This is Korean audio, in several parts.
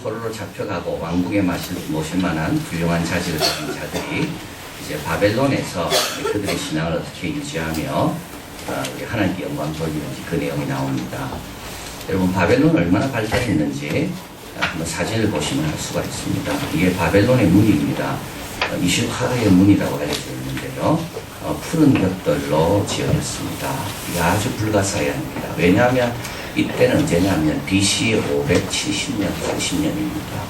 포로로 잡혀가고 왕궁에 모실 만한 훌륭한 자질을 가진 자들이 이제 바벨론에서 그들의 신앙을 어떻게 유지하며 하나님께 영광 돌리는지 그 내용이 나옵니다. 여러분, 바벨론은 얼마나 발달했는지 한번 사진을 보시면 알 수가 있습니다. 이게 바벨론의 문입니다. 이슈카의 문이라고 알려져 있는데요. 푸른 벽돌로 지어졌습니다. 이게 아주 불가사의합니다. 왜냐하면 이때는 언제냐면 BC 570년, 80년입니다.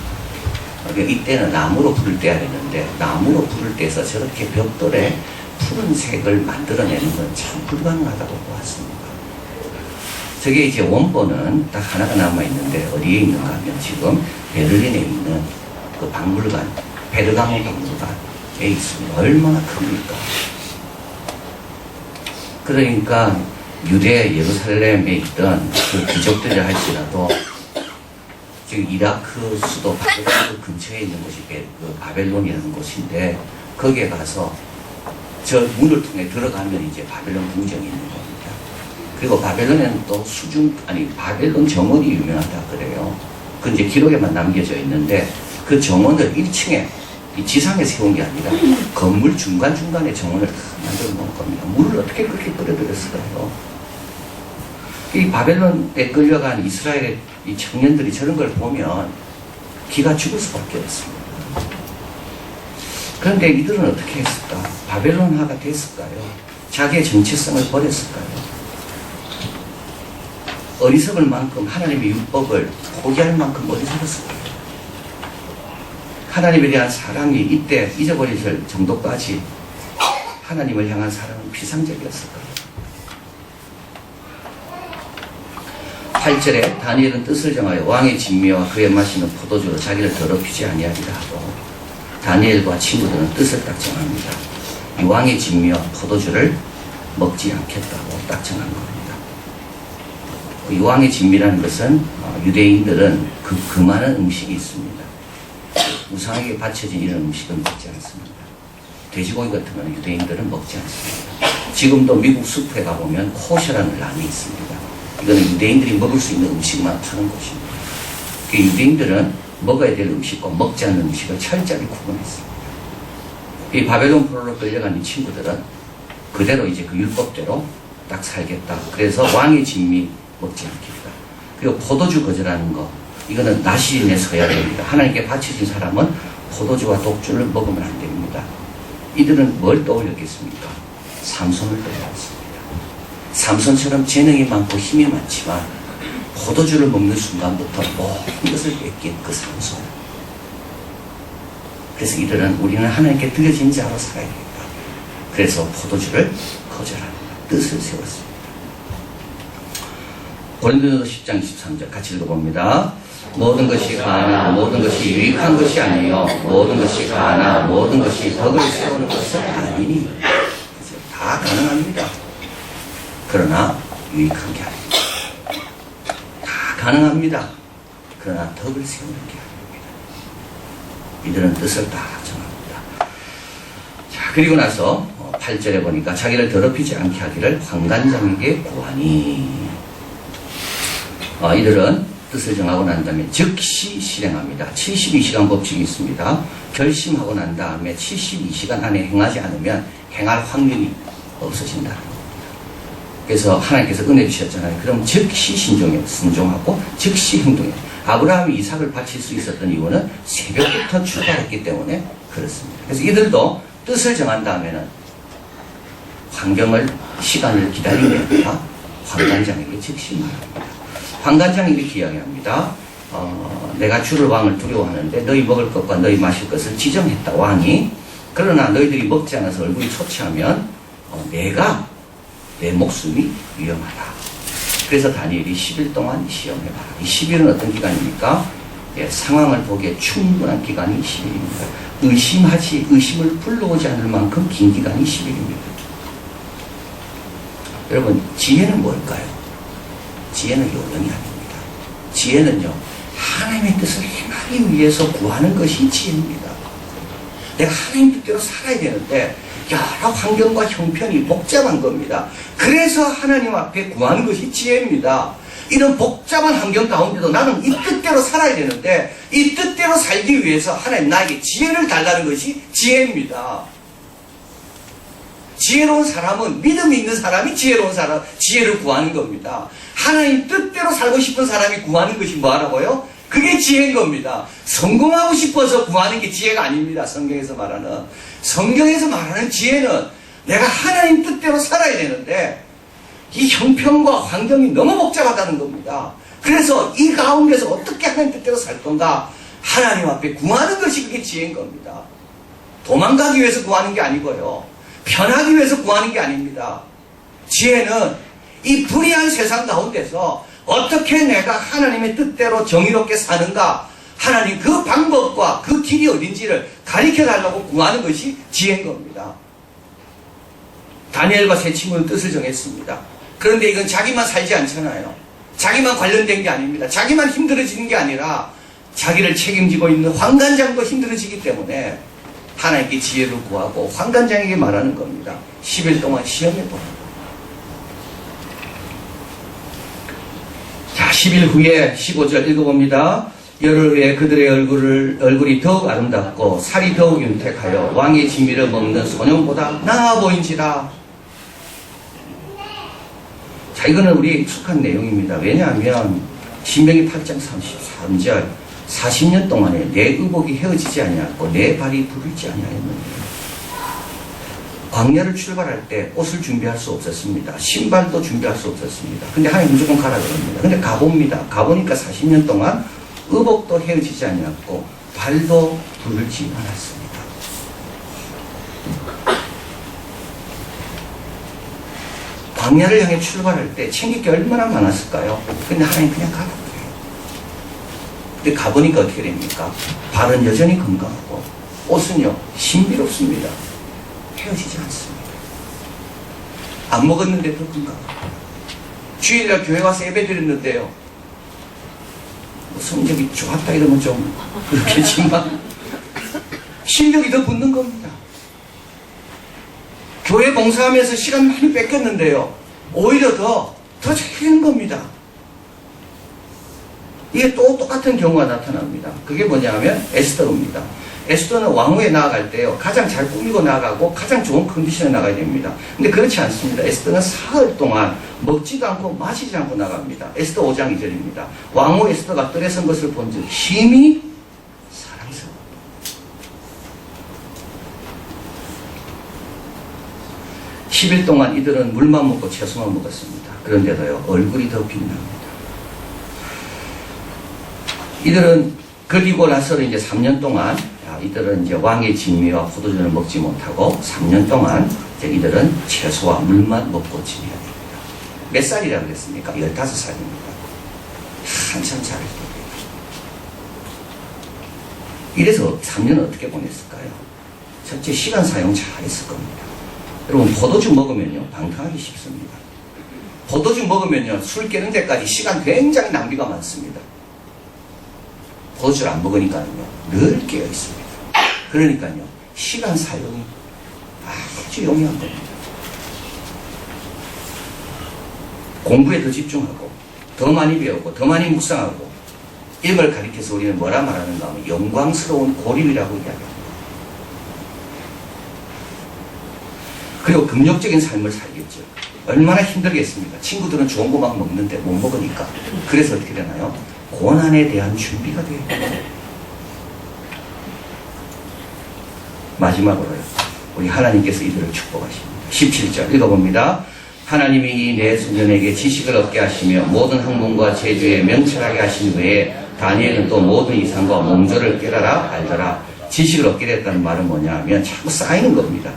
이때는 나무로 불을 떼야 되는데 나무로 불을 떼서 저렇게 벽돌에 푸른색을 만들어내는 건 참 불가능하다고 보았습니다. 저게 이제 원본은 딱 하나가 남아있는데 어디에 있는가 하면 지금 베를린에 있는 그 박물관, 베르가모 박물관에 있습니다. 얼마나 큽니까? 그러니까 유대 예루살렘에 있던 그 귀족들이 할지라도 지금 이라크 수도 바벨론 근처에 있는 곳이 바벨론이라는 곳인데 거기에 가서 저 문을 통해 들어가면 이제 바벨론 궁정이 있는 겁니다. 그리고 바벨론에는 또 바벨론 정원이 유명하다 그래요. 그 이제 기록에만 남겨져 있는데 그 정원을 1층에 이 지상에 세운 게 아니라 건물 중간중간에 정원을 만들어 놓은 겁니다. 물을 어떻게 그렇게 끌어들였을까요? 이 바벨론에 끌려간 이스라엘의 이 청년들이 저런 걸 보면 기가 죽을 수밖에 없습니다. 그런데 이들은 어떻게 했을까? 바벨론화가 됐을까요? 자기의 정체성을 버렸을까요? 어리석을 만큼 하나님의 율법을 포기할 만큼 어리석었을까요? 하나님에 대한 사랑이 이때 잊어버리실 정도까지 하나님을 향한 사랑은 비상적이었을까요? 8절에 다니엘은 뜻을 정하여 왕의 진미와 그의 마시는 포도주로 자기를 더럽히지 아니하리라 하고 다니엘과 친구들은 뜻을 딱 정합니다. 이 왕의 진미와 포도주를 먹지 않겠다고 딱 정한 겁니다. 이 왕의 진미라는 것은 유대인들은 그 많은 음식이 있습니다. 우상에게 바쳐진 이런 음식은 먹지 않습니다. 돼지고기 같은 거는 유대인들은 먹지 않습니다. 지금도 미국 숲에 가보면 코셔라는 람이 있습니다. 이거는 유대인들이 먹을 수 있는 음식만 파는 곳입니다. 그 유대인들은 먹어야 될 음식과 먹지 않는 음식을 철저히 구분했습니다. 이 바벨론 포로로 끌려간 이 친구들은 그대로 이제 그 율법대로 딱 살겠다. 그래서 왕의 진미 먹지 않겠다. 그리고 포도주 거절하는 거, 이거는 나시린에 서야 됩니다. 하나님께 바쳐진 사람은 포도주와 독주를 먹으면 안 됩니다. 이들은 뭘 떠올렸겠습니까? 삼손을 떠올렸습니다. 삼손처럼 재능이 많고 힘이 많지만 포도주를 먹는 순간부터 모든 것을 뺏긴 그 삼손. 그래서 이들은 우리는 하나님께 드려진 자로 살아야 된다. 그래서 포도주를 거절하는 뜻을 세웠습니다. 고린도전서 10장 23절 같이 읽어봅니다. 모든 것이 가하나 모든 것이 유익한 것이 아니요 모든 것이 가하나 모든 것이 덕을 세우는 것은 아니니. 다 가능합니다. 그러나 유익한 게 아닙니다. 다 가능합니다. 그러나 덕을 세우는 게 아닙니다. 이들은 뜻을 다 정합니다. 자, 그리고 나서 8절에 보니까 자기를 더럽히지 않게 하기를 환관장에게 구하니. 이들은 뜻을 정하고 난 다음에 즉시 실행합니다. 72시간 법칙이 있습니다. 결심하고 난 다음에 72시간 안에 행하지 않으면 행할 확률이 없어진다는 겁니다. 그래서 하나님께서 은혜 주셨잖아요. 그럼 즉시 순종하고 즉시 행동해요. 아브라함이 이삭을 바칠 수 있었던 이유는 새벽부터 출발했기 때문에 그렇습니다. 그래서 이들도 뜻을 정한 다음에는 시간을 기다리는 게 아니라 환관장에게 즉시 말합니다. 환관장이 이렇게 이야기합니다. 내가 주를 왕을 두려워하는데 너희 먹을 것과 너희 마실 것을 지정했다 왕이. 그러나 너희들이 먹지 않아서 얼굴이 초췌하면 내 목숨이 위험하다. 그래서 다니엘이 10일 동안 시험해봐라. 이 10일은 어떤 기간입니까? 상황을 보기에 충분한 기간이 10일입니다. 의심을 불러오지 않을 만큼 긴 기간이 10일입니다. 여러분, 지혜는 뭘까요? 지혜는 요령이 아닙니다. 지혜는요, 하나님의 뜻을 행하기 위해서 구하는 것이 지혜입니다. 내가 하나님 뜻대로 살아야 되는데 여러 환경과 형편이 복잡한 겁니다. 그래서 하나님 앞에 구하는 것이 지혜입니다. 이런 복잡한 환경 가운데도 나는 이 뜻대로 살아야 되는데 이 뜻대로 살기 위해서 하나님 나에게 지혜를 달라는 것이 지혜입니다. 지혜로운 사람은 믿음이 있는 사람이 지혜로운 사람, 지혜를 구하는 겁니다. 하나님 뜻대로 살고 싶은 사람이 구하는 것이 뭐라고요? 그게 지혜인 겁니다. 성공하고 싶어서 구하는 게 지혜가 아닙니다. 성경에서 말하는 지혜는 내가 하나님 뜻대로 살아야 되는데 이 형편과 환경이 너무 복잡하다는 겁니다. 그래서 이 가운데서 어떻게 하나님 뜻대로 살 건가? 하나님 앞에 구하는 것이 그게 지혜인 겁니다. 도망가기 위해서 구하는 게 아니고요. 편하기 위해서 구하는 게 아닙니다. 지혜는 이 불의한 세상 가운데서 어떻게 내가 하나님의 뜻대로 정의롭게 사는가? 하나님 그 방법과 그 길이 어딘지를 가르쳐달라고 구하는 것이 지혜인 겁니다. 다니엘과 세 친구는 뜻을 정했습니다. 그런데 이건 자기만 살지 않잖아요. 자기만 관련된 게 아닙니다. 자기만 힘들어지는 게 아니라 자기를 책임지고 있는 환관장도 힘들어지기 때문에 하나님께 지혜를 구하고 환관장에게 말하는 겁니다. 10일 동안 시험해보라. 자, 10일 후에 15절 읽어봅니다. 열흘 후에 그들의 얼굴이 더욱 아름답고 살이 더욱 윤택하여 왕의 진미를 먹는 소년보다 나아 보인지라. 자, 이거는 우리 익숙한 내용입니다. 왜냐하면 신명기 8장 33절 40년 동안에 내 의복이 헤어지지 아니하고 내 발이 부르지 아니하였느니라. 광야를 출발할 때 옷을 준비할 수 없었습니다. 신발도 준비할 수 없었습니다. 근데 하나님 무조건 가라 그럽니다. 근데 가봅니다. 가보니까 40년 동안 의복도 헤어지지 아니하고 발도 부르지 않았습니다. 광야를 향해 출발할 때 챙길 게 얼마나 많았을까요? 근데 하나님 그냥 가라 그래요. 근데 가보니까 어떻게 됩니까? 발은 여전히 건강하고 옷은요 신비롭습니다. 헤어지지 않습니다. 안 먹었는데도 건강합니다. 주일날 교회 와서 예배 드렸는데요, 뭐 성적이 좋았다 이러면 좀 그렇겠지만 실력이 더 붙는 겁니다. 교회 봉사하면서 시간 많이 뺏겼는데요, 오히려 더 잘하는 겁니다. 이게 또 똑같은 경우가 나타납니다. 그게 뭐냐면 에스더입니다. 에스더는 왕후에 나아갈 때요, 가장 잘 꾸미고 나아가고 가장 좋은 컨디션에 나가야 됩니다. 근데 그렇지 않습니다. 에스더는 사흘 동안 먹지도 않고 마시지 않고 나갑니다. 에스더 5장 2절입니다. 왕후 에스더가 뜰에 선 것을 본즉 심히 사랑스러워. 10일 동안 이들은 물만 먹고 채소만 먹었습니다. 그런데도요 얼굴이 더 빛납니다. 이들은 그리고 나서는 이제 3년 동안 이들은 이제 왕의 진미와 포도주를 먹지 못하고 3년 동안 이제 이들은 채소와 물만 먹고 지내야 됩니다. 몇 살이라고 그랬습니까? 15살입니다. 한참 잘할 때입니다. 이래서 3년을 어떻게 보냈을까요? 첫째, 시간 사용 잘했을 겁니다. 여러분, 포도주 먹으면요 방탕하기 쉽습니다. 포도주 먹으면요 술 깨는 데까지 시간 굉장히 낭비가 많습니다. 포도주를 안 먹으니까요 늘 깨어 있습니다. 그러니까요 시간 사용이 아주 용이한 겁니다. 공부에 더 집중하고 더 많이 배우고 더 많이 묵상하고 이런 걸 가리켜서 우리는 뭐라 말하는가 하면 영광스러운 고립이라고 이야기합니다. 그리고 금욕적인 삶을 살겠죠. 얼마나 힘들겠습니까? 친구들은 좋은 거 막 먹는데 못 먹으니까. 그래서 어떻게 되나요? 고난에 대한 준비가 돼요. 마지막으로요, 우리 하나님께서 이들을 축복하십니다. 17절 읽어봅니다. 하나님이 이 네 소년에게 지식을 얻게 하시며 모든 학문과 재주에 명철하게 하신 후에 다니엘은 또 모든 이상과 몽조를 깨달아 알더라. 지식을 얻게 됐다는 말은 뭐냐 하면 자꾸 쌓이는 겁니다.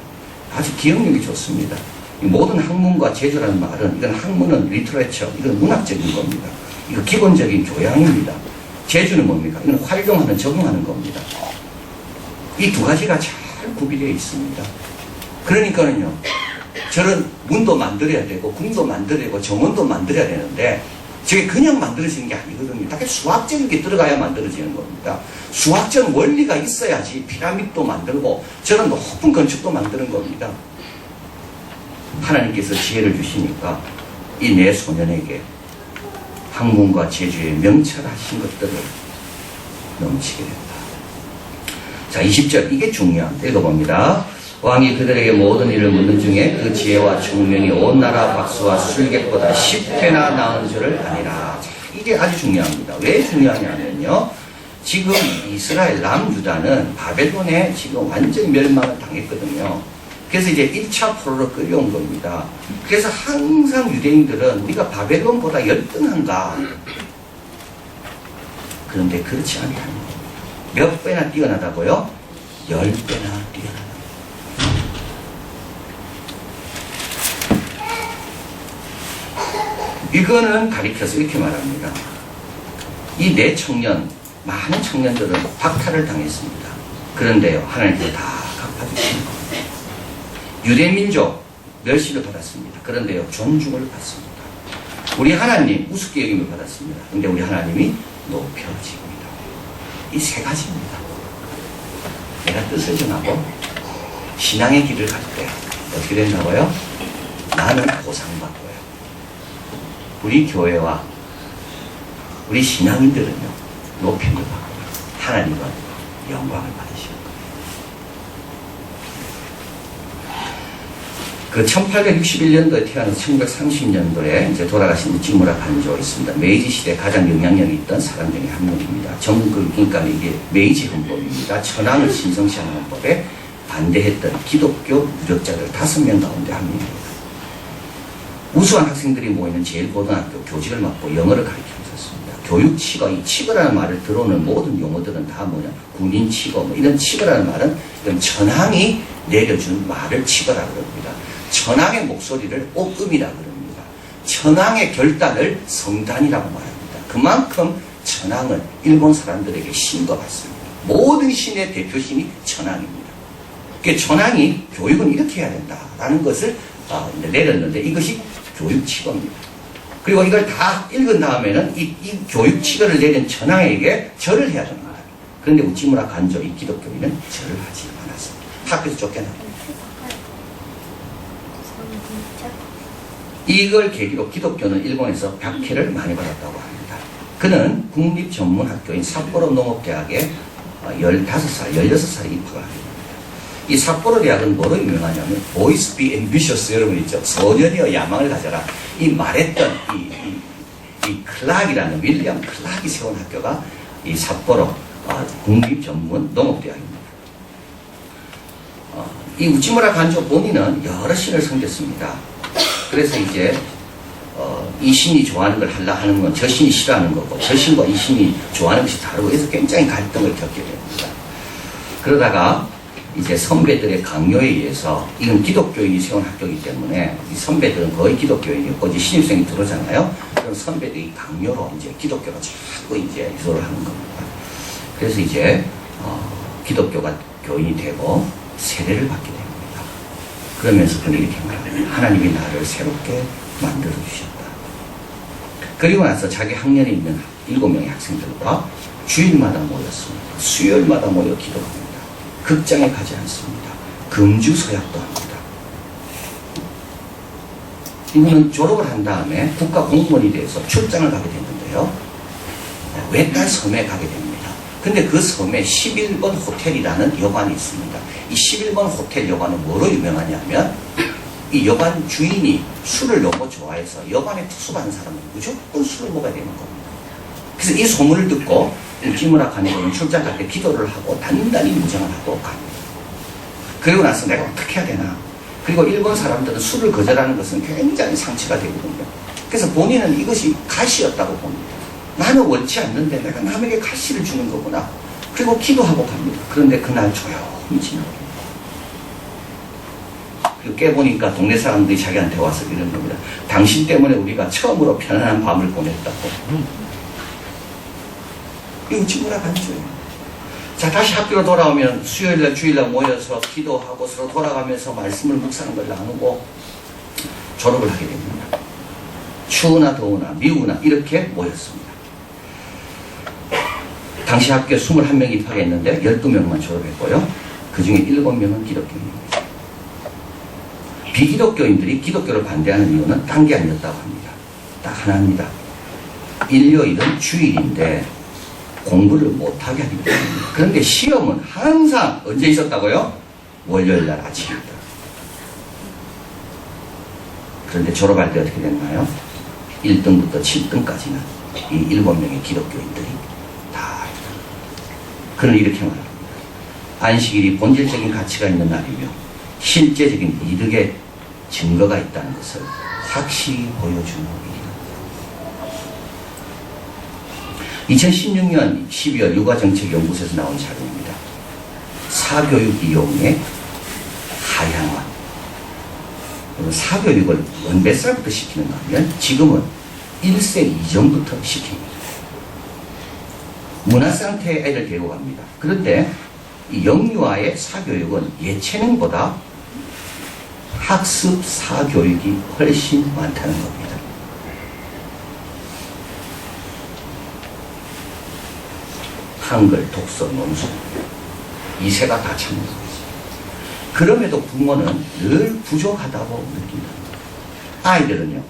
아주 기억력이 좋습니다. 이 모든 학문과 재주라는 말은, 이건 학문은 리터레처, 이건 문학적인 겁니다. 이거 기본적인 교양입니다. 재주는 뭡니까? 이건 활용하는, 적응하는 겁니다. 이 두 가지가 잘 구비되어 있습니다. 그러니까는요, 저런 문도 만들어야 되고, 궁도 만들어야 되고, 정원도 만들어야 되는데, 저게 그냥 만들어지는 게 아니거든요. 딱 수학적인 게 들어가야 만들어지는 겁니다. 수학적 원리가 있어야지 피라미드도 만들고, 저런 높은 건축도 만드는 겁니다. 하나님께서 지혜를 주시니까 이 네 소년에게 학문과 재주에 명철하신 것들을 넘치게 된다. 자, 20절 이게 중요합니다. 읽어봅니다. 왕이 그들에게 모든 일을 묻는 중에 그 지혜와 총명이 온 나라 박수와 술객보다 10배나 나은 줄을 아니라. 자, 이게 아주 중요합니다. 왜 중요하냐면요. 지금 이스라엘 남유다는 바벨론에 지금 완전 멸망을 당했거든요. 그래서 이제 1차 포로로 끌려온 겁니다. 그래서 항상 유대인들은 우리가 바벨론보다 열등한가? 그런데 그렇지 않다는 겁니다. 몇 배나 뛰어나다고요? 10배나 뛰어나다. 이거는 가리켜서 이렇게 말합니다. 이 네 청년, 많은 청년들은 박탈을 당했습니다. 그런데요, 하나님께서 다 갚아주시는 겁니다. 유대민족 멸시를 받았습니다. 그런데요, 존중을 받습니다. 우리 하나님 우습게 여김을 받았습니다. 그런데 우리 하나님이 높여집니다. 이 세 가지입니다. 내가 뜻을 정하고 신앙의 길을 갈 때 어떻게 된다고요? 나는 보상받고요. 우리 교회와 우리 신앙인들은요, 높임을 받고 하나님은 영광을 받으시는 거예요. 그 1861년도에 태어나서 1930년도에 이제 돌아가신 지무라 간조 있습니다. 메이지 시대 가장 영향력이 있던 사람 중에 한 명입니다. 그러니까 이게 메이지 헌법입니다. 천황을 신성시하는 헌법에 반대했던 기독교 무력자들 5명 가운데 한 명입니다. 우수한 학생들이 모이는 제일고등학교 교직을 맡고 영어를 가르치고 있었습니다. 교육치거, 이 치거라는 말을 들어오는 모든 용어들은 다 뭐냐? 군인치거, 뭐 이런 치거라는 말은 이런 천황이 내려준 말을 치거라 그럽니다. 천황의 목소리를 옥음이라 그럽니다. 천황의 결단을 성단이라고 말합니다. 그만큼 천황은 일본 사람들에게 신인 것 같습니다. 모든 신의 대표신이 천황입니다. 그러니까 천황이 교육은 이렇게 해야 된다라는 것을 내렸는데 이것이 교육치거입니다. 그리고 이걸 다 읽은 다음에는 이 교육치거를 내린 천황에게 절을 해야 됩니다. 그런데 우찌무라 간조 이 기독교인은 절을 하지 않았습니다. 학교에서 쫓겨납니다. 이걸 계기로 기독교는 일본에서 박해를 많이 받았다고 합니다. 그는 국립전문학교인 삿포로 농업대학에 15살, 16살에 입학을 합니다. 이 삿포로 대학은 뭐로 유명하냐면 Boys be ambitious 여러분 있죠. 소년이여 야망을 가져라. 이 말했던 이 클락이라는 윌리엄 클락이 세운 학교가 이 삿포로 국립전문 농업대학입니다. 이 우찌무라 간조 본인은 여러 신을 섬겼습니다. 그래서 이제 이 신이 좋아하는 걸 하려 하는 건 저 신이 싫어하는 거고 저 신과 이 신이 좋아하는 것이 다르고 해서 굉장히 갈등을 겪게 됩니다. 그러다가 이제 선배들의 강요에 의해서 이건 기독교인이 세운 학교이기 때문에 이 선배들은 거의 기독교인이었고 이제 신입생이 들어오잖아요. 그럼 선배들이 강요로 이제 기독교가 자꾸 이제 유도를 하는 겁니다. 그래서 이제 기독교가 교인이 되고 세례를 받게 됩니다. 그러면서 그는 이렇게 말합니다. 하나님이 나를 새롭게 만들어 주셨다. 그리고 나서 자기 학년에 있는 7명의 학생들과 주일마다 모였습니다. 수요일마다 모여 기도합니다. 극장에 가지 않습니다. 금주 서약도 합니다. 이분은 졸업을 한 다음에 국가 공무원이 돼서 출장을 가게 됐는데요. 외딴 섬에 가게 됩니다. 근데 그 섬에 11번 호텔이라는 여관이 있습니다. 이 11번 호텔 여관은 뭐로 유명하냐면 이 여관 주인이 술을 너무 좋아해서 여관에 투숙하는 사람은 무조건 술을 먹어야 되는 겁니다. 그래서 이 소문을 듣고 우찌무라 간조는 출장 갈 때 기도를 하고 단단히 무장을 하고 갑니다. 그리고 나서 내가 어떻게 해야 되나. 그리고 일본 사람들은 술을 거절하는 것은 굉장히 상처가 되거든요. 그래서 본인은 이것이 가시였다고 봅니다. 나는 원치 않는데 내가 남에게 가시를 주는 거구나. 그리고 기도하고 갑니다. 그런데 그날 조용히 지나갑니다. 그리고 깨보니까 동네 사람들이 자기한테 와서 이런 겁니다. 당신 때문에 우리가 처음으로 편안한 밤을 보냈다고. 이 우찌무라 간조예요. 자, 다시 학교로 돌아오면 수요일날 주일날 모여서 기도하고 서로 돌아가면서 말씀을 묵상한 걸 나누고 졸업을 하게 됩니다. 추우나 더우나 미우나 이렇게 모였습니다. 당시 학교에 21명이 입학했는데 12명만 졸업했고요. 그 중에 7명은 기독교인입니다. 비기독교인들이 기독교를 반대하는 이유는 딴 게 아니었다고 합니다. 딱 하나입니다. 일요일은 주일인데 공부를 못하게 하기 때문입니다. 그런데 시험은 항상 언제 있었다고요? 월요일 날 아침입니다. 그런데 졸업할 때 어떻게 됐나요? 1등부터 7등까지는 이 7명의 기독교인들이 다 그는 이렇게 말합니다. 안식일이 본질적인 가치가 있는 날이며 실제적인 이득의 증거가 있다는 것을 확실히 보여주는 일이다. 2016년 12월 육아정책연구소에서 나온 자료입니다. 사교육 이용의 하향화. 사교육을 몇 살부터 시키는가 하면 지금은 1세 이전부터 시킵니다. 문화상태의 애를 데리고 갑니다. 그런데 이 영유아의 사교육은 예체능보다 학습 사교육이 훨씬 많다는 겁니다. 한글, 독서, 논술 이세가 다 참여하고 있습니다. 그럼에도 부모는 늘 부족하다고 느낀다. 아이들은요,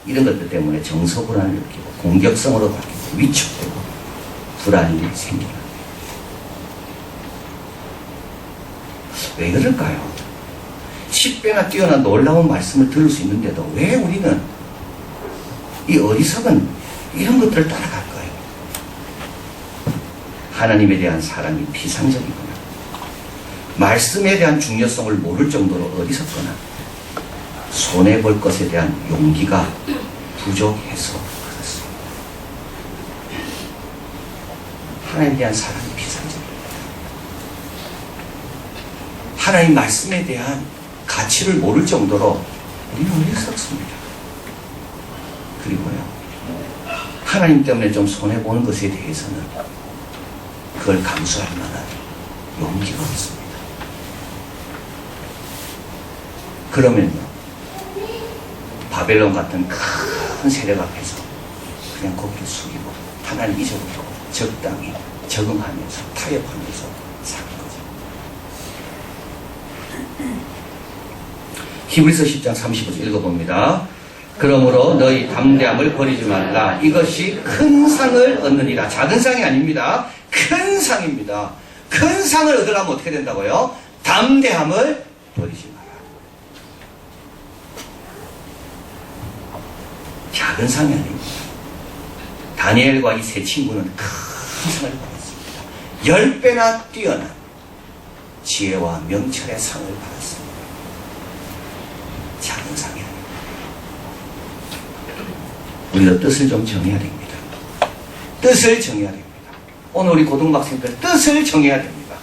이런 것들 때문에 정서불안을 느끼고 공격성으로 바뀌고 위축되고 불안이 생깁니다. 왜 그럴까요? 10배나 뛰어난 놀라운 말씀을 들을 수 있는데도 왜 우리는 이 어리석은 이런 것들을 따라갈까요? 하나님에 대한 사랑이 비상적이거나 말씀에 대한 중요성을 모를 정도로 어리석거나 손해볼 것에 대한 용기가 부족해서 그렇습니다. 하나님에 대한 사랑이 비상적입니다. 하나님 말씀에 대한 가치를 모를 정도로 우리는 어리석습니다. 그리고요, 하나님 때문에 좀 손해보는 것에 대해서는 그걸 감수할 만한 용기가 없습니다. 그러면요, 바벨론 같은 큰 세력 앞에서 그냥 고개를 숙이고 하나님 잊어버리고 적당히 적응하면서 타협하면서 사는 거죠. 히브리서 10장 35절 읽어봅니다. 그러므로 너희 담대함을 버리지 말라. 이것이 큰 상을 얻느니라. 작은 상이 아닙니다. 큰 상입니다. 큰 상을 얻으려면 어떻게 된다고요? 담대함을 버리지 마라. 작은 상이 아닙니다. 다니엘과 이 세 친구는 큰 상을 받았습니다. 10배나 뛰어난 지혜와 명철의 상을 받았습니다. 작은 상이 아닙니다. 우리도 뜻을 좀 정해야 됩니다. 뜻을 정해야 됩니다. 오늘 우리 고등학생들 뜻을 정해야 됩니다.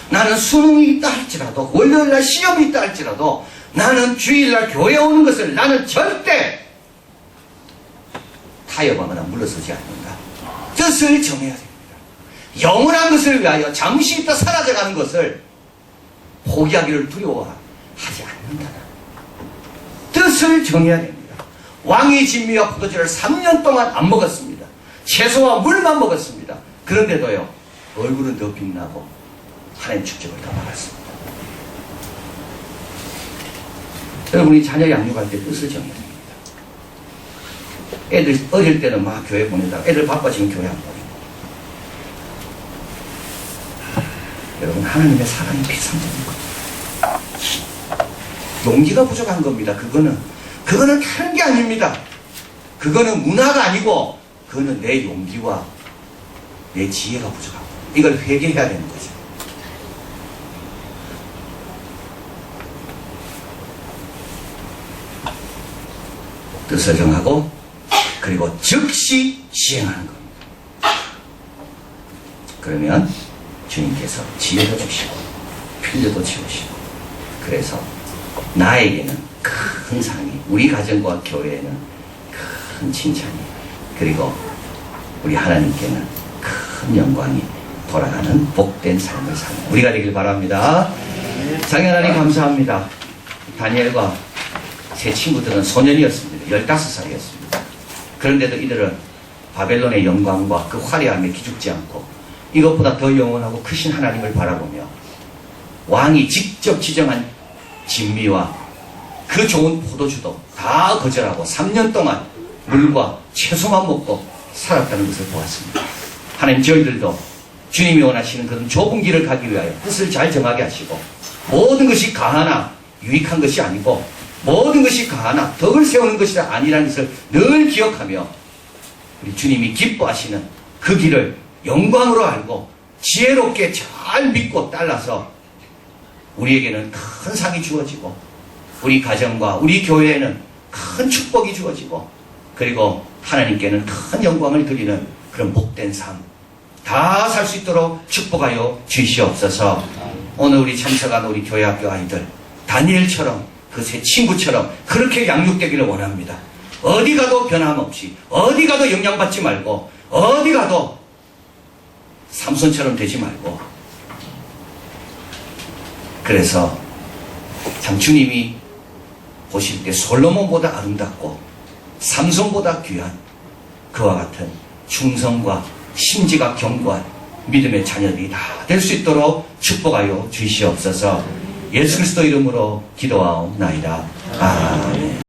나는 수능이 있다 할지라도, 월요일날 시험이 있다 할지라도, 나는 주일날 교회 오는 것을 나는 절대 타협하거나 물러서지 않는다. 뜻을 정해야 됩니다. 영원한 것을 위하여 잠시 있다 사라져가는 것을 포기하기를 두려워하지 않는다. 뜻을 정해야 됩니다. 왕의 진미와 포도주를 3년 동안 안 먹었습니다. 채소와 물만 먹었습니다. 그런데도요, 얼굴은 더 빛나고 하나님 축적을 더 받았습니다. 여러분이 자녀 양육할 때 뜻을 정해야 됩니다. 애들 어릴 때는 막 교회 보내다가 애들 바빠지면 교회 안 보내고. 여러분, 하나님의 사랑이 비상적인 겁니다. 용기가 부족한 겁니다. 그거는 다른 게 아닙니다. 그거는 문화가 아니고 그거는 내 용기와 내 지혜가 부족한 겁니다. 이걸 회개해야 되는 거죠. 뜻을 정하고 그리고 즉시 시행하는 겁니다. 그러면 주님께서 지혜도 주시고 필요도 채우시고, 그래서 나에게는 큰 상이, 우리 가정과 교회에는 큰 칭찬이, 그리고 우리 하나님께는 큰 영광이 돌아가는 복된 삶을 사는 우리가 되길 바랍니다. 장인 하나님 감사합니다. 다니엘과 세 친구들은 소년이었습니다. 15살이었습니다. 그런데도 이들은 바벨론의 영광과 그 화려함에 기죽지 않고 이것보다 더 영원하고 크신 하나님을 바라보며 왕이 직접 지정한 진미와 그 좋은 포도주도 다 거절하고 3년 동안 물과 채소만 먹고 살았다는 것을 보았습니다. 하나님, 저희들도 주님이 원하시는 그런 좁은 길을 가기 위하여 뜻을 잘 정하게 하시고, 모든 것이 가하나 유익한 것이 아니고 모든 것이 가하나 덕을 세우는 것이 아니라는 것을 늘 기억하며 우리 주님이 기뻐하시는 그 길을 영광으로 알고 지혜롭게 잘 믿고 따라서 우리에게는 큰 상이 주어지고 우리 가정과 우리 교회에는 큰 축복이 주어지고 그리고 하나님께는 큰 영광을 드리는 그런 복된 삶 다 살 수 있도록 축복하여 주시옵소서. 오늘 우리 참석한 우리 교회학교 아이들 다니엘처럼 그 세 친구처럼 그렇게 양육되기를 원합니다. 어디 가도 변함없이 어디 가도 영향받지 말고 어디 가도 삼손처럼 되지 말고, 그래서 참 주님이 보실 때 솔로몬보다 아름답고 삼손보다 귀한 그와 같은 충성과 심지가 견고한 믿음의 자녀들이 다 될 수 있도록 축복하여 주시옵소서. 예수 그리스도 이름으로 기도하옵나이다. 아멘.